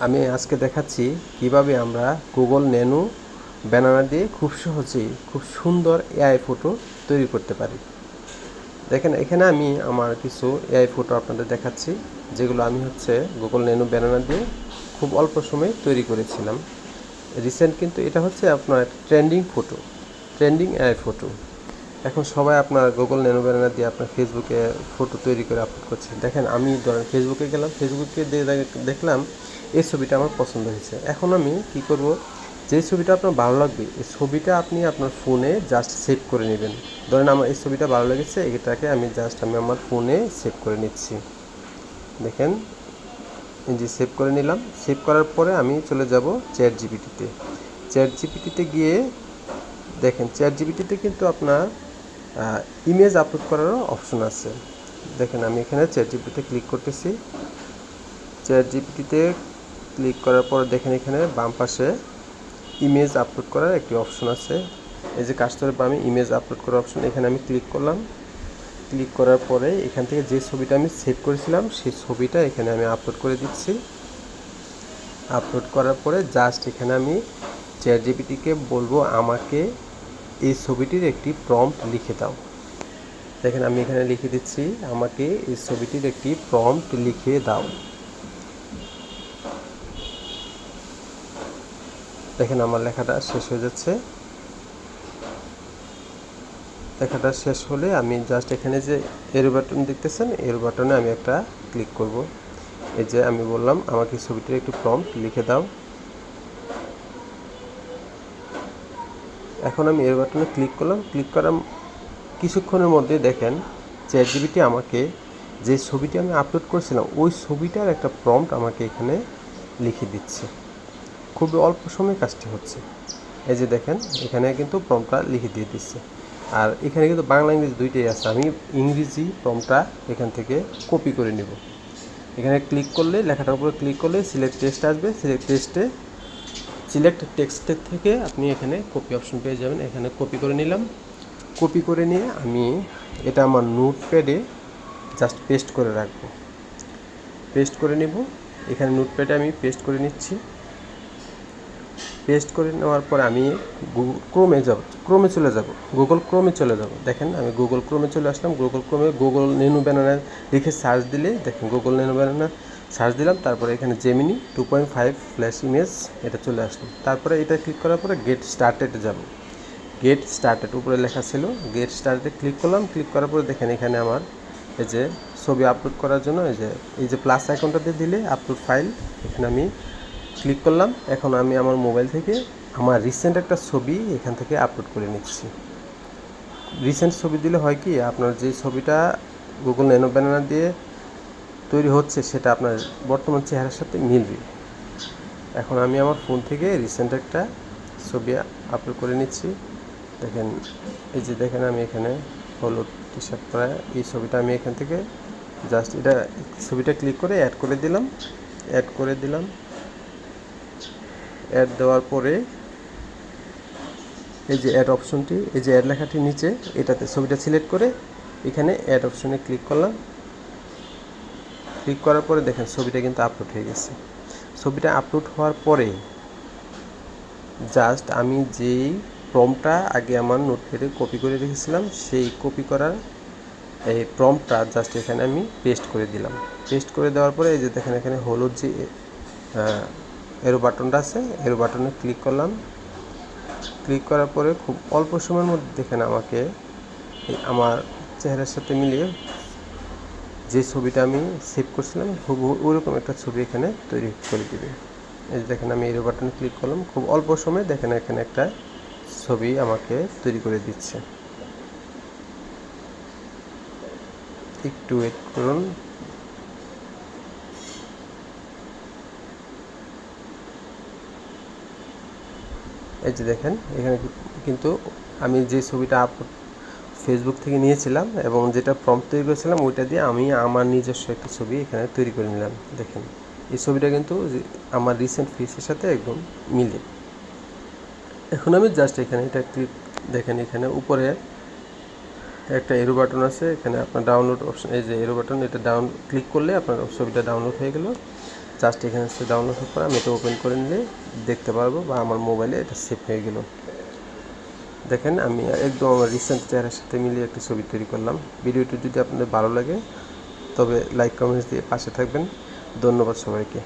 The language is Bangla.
আমি আজকে দেখাচ্ছি কিভাবে আমরা গুগল ন্যানো ব্যানানা দিয়ে খুব সহজেই খুব সুন্দর এআই ফটো তৈরি করতে পারি। দেখেন এখানে আমি আমার কিছু এআই ফটো আপনাদের দেখাচ্ছি, যেগুলো আমি গুগল ন্যানো ব্যানানা দিয়ে খুব অল্প সময়ে তৈরি করেছিলাম। রিসেন্ট কিন্তু এটা আপনার ট্রেন্ডিং এআই ফটো। এখন সবাই আপনার গুগল ন্যানো ব্যানানা দিয়ে আপনার ফেসবুকে ফটো তৈরি করে আপলোড করছে। দেখেন আমি ধরেন ফেসবুকে গেলাম, ফেসবুকে দেখলাম এই ছবিটা আমার পছন্দ হয়েছে। এখন আমি কি করব, যে ছবিটা আপনার ভালো লাগবে এই ছবিটা আপনি আপনার ফোনে জাস্ট সেভ করে নেবেন। ধরেন আমার এই ছবিটা ভালো লেগেছে, এটাকে আমি আমার ফোনে সেভ করে নিচ্ছি। দেখেন এই যে সেভ করে নিলাম। সেভ করার পরে আমি চলে যাব চ্যাট জিপিটিতে গিয়ে দেখেন চ্যাট জিপিটিতে কিন্তু আপনার ইমেজ আপলোড করারও অপশন আছে। দেখেন আমি এখানে চ্যাট জিপিটিতে ক্লিক করতেছি। চ্যাট জিপিটিতে ক্লিক করার পর দেখেন এখানে বাম পাশে ইমেজ আপলোড করার একটি অপশন আছে। এই যে কার্সরের বামে ইমেজ আপলোড করার অপশন, এখানে আমি ক্লিক করলাম। ক্লিক করার পরে এখান থেকে যে ছবিটা আমি সেভ করেছিলাম সেই ছবিটা এখানে আমি আপলোড করে দিচ্ছি। আপলোড করার পরে জাস্ট এখানে আমি চ্যাট জিপিটিকে বলবো আমাকে এই ছবিটির একটি প্রম্পট লিখে দাও। দেখেন আমি এখানে লিখে দিচ্ছি, আমাকে এই ছবিটির একটি প্রম্পট লিখে দাও। দেখেন আমার লেখাটা শেষ হয়ে যাচ্ছে। লেখাটা শেষ হলে আমি জাস্ট এখানে যে এরো বাটন দেখতেছেন, এরো বাটনে আমি একটা ক্লিক করব। এই যে আমি বললাম আমাকে ছবিটির একটু প্রম্পট লিখে দাও। এখন আমি এরো বাটনে ক্লিক করলাম। ক্লিক করার কিছুক্ষণের মধ্যে দেখেন চ্যাট জিপিটি আমাকে যে ছবিটি আমি আপলোড করেছিলাম ওই ছবিটার একটা প্রম্পট আমাকে এখানে লিখে দিচ্ছে। খুবই অল্প সময়ে কাজটি হচ্ছে। এই যে দেখেন এখানে কিন্তু প্রম্পটটা লিখে দিয়ে দিচ্ছে। আর এখানে কিন্তু বাংলা ইংরেজি দুইটাই আছে। আমি ইংরেজি প্রম্পটটা এখান থেকে কপি করে নেব। এখানে ক্লিক করলে, লেখাটার উপরে ক্লিক করলে সিলেক্ট টেক্সট আসবে। সিলেক্ট টেক্সটের থেকে আপনি এখানে কপি অপশন পেয়ে যাবেন। এখানে কপি করে নিলাম। কপি করে নিয়ে আমি এটা আমার নোটপ্যাডে জাস্ট পেস্ট করে রাখবো। পেস্ট করে নেব। এখানে নোটপ্যাডে আমি পেস্ট করে নিচ্ছি। পেস্ট করে নেওয়ার পর আমি ক্রোমে চলে যাব। গুগল ক্রোমে চলে যাব। দেখেন আমি গুগল ক্রোমে চলে আসলাম। গুগল ক্রোমে গুগল ন্যানো ব্যানানা লিখে সার্চ দিলে দেখেন গুগল ন্যানো ব্যানানা সার্চ দিলাম। তারপরে এখানে জেমিনি 2.5 ফ্ল্যাশ ইমেজ এটা চলে আসলো। তারপরে এটা ক্লিক করার পরে গেট স্টার্টেড যাব। গেট স্টার্টেড উপরে লেখা ছিল, গেট স্টার্টেডে ক্লিক করলাম। ক্লিক করার পরে দেখেন এখানে আমার এই যে ছবি আপলোড করার জন্য এই যে প্লাস আইকনটাতে দিলে আপলোড ফাইল, এখানে আমি ক্লিক করলাম। এখন আমি আমার মোবাইল থেকে আমার রিসেন্ট একটা ছবি এখান থেকে আপলোড করে নিচ্ছি। রিসেন্ট ছবি দিলে হয় কি, আপনার যে ছবিটা গুগল ন্যানো ব্যানানা দিয়ে তৈরি হচ্ছে সেটা আপনার বর্তমান চেহারার সাথে মিলবে। এখন আমি আমার ফোন থেকে রিসেন্ট একটা ছবি আপলোড করে নিচ্ছি। দেখেন এই যে দেখেন আমি এখানে হলুদ টি শার্ট পরা এই ছবিটা আমি এখান থেকে জাস্ট এটা ছবিটা ক্লিক করে অ্যাড করে দিলাম। অ্যাড দেওয়ার পরে এই যে অ্যাড অপশনটি, এই যে অ্যাড লেখাটির নিচে এটাতে ছবিটা সিলেক্ট করে এখানে অ্যাড অপশনে ক্লিক করলাম। ক্লিক করার পরে দেখেন ছবিটা কিন্তু আপলোড হয়ে গেছে। ছবিটা আপলোড হওয়ার পরে জাস্ট আমি যেই প্রম্পটটা আগে আমার নোটপ্যাডে কপি করে রেখেছিলাম সেই কপি করার এই প্রম্পটটা জাস্ট এখানে আমি পেস্ট করে দিলাম। পেস্ট করে দেওয়ার পরে এই যে দেখেন এখানে হলুদ যে এরো বাটনটা আছে, এরো বাটনে ক্লিক করলাম। ক্লিক করার পরে খুব অল্প সময়ের মধ্যে দেখেন আমাকে আমার চেহারার সাথে মিলিয়ে যে ছবিটা আমি সেভ করছিলাম ওরকম একটা ছবি এখানে তৈরি করে দেবে। এই যে দেখেন আমি এরো বাটনে ক্লিক করলাম, খুব অল্প সময়ে দেখেন এখানে একটা ছবি আমাকে তৈরি করে দিচ্ছে। একটু ওয়েট করুন। এই যে দেখেন এখানে কিন্তু আমি যে ছবিটা ফেসবুক থেকে নিয়েছিলাম এবং যেটা প্রম্পট তৈরি করেছিলাম ওইটা দিয়ে আমি আমার নিজস্ব একটা ছবি এখানে তৈরি করে নিলাম। দেখেন এই ছবিটা কিন্তু আমার রিসেন্ট ফেসের সাথে একদম মিলে। এখন আমি জাস্ট এখানে এটা ক্লিক, দেখেন এখানে উপরে একটা এরো বাটন আছে, এখানে আপনার ডাউনলোড অপশন, এই যে এরো বাটন, এটা ক্লিক করলে আপনার ছবিটা ডাউনলোড হয়ে গেল। জাস্ট এখানে ডাউনলোড হওয়ার পর আমি এটা ওপেন করে নিলে দেখতে পারবো বা আমার মোবাইলে এটা সেভ হয়ে গেল। দেখেন আমি একদম আমার রিসেন্ট চেহারার সাথে মিলিয়ে একটা ছবি তৈরি করলাম। ভিডিওটি যদি আপনাদের ভালো লাগে তবে লাইক কমেন্টস দিয়ে পাশে থাকবেন। ধন্যবাদ সবাইকে।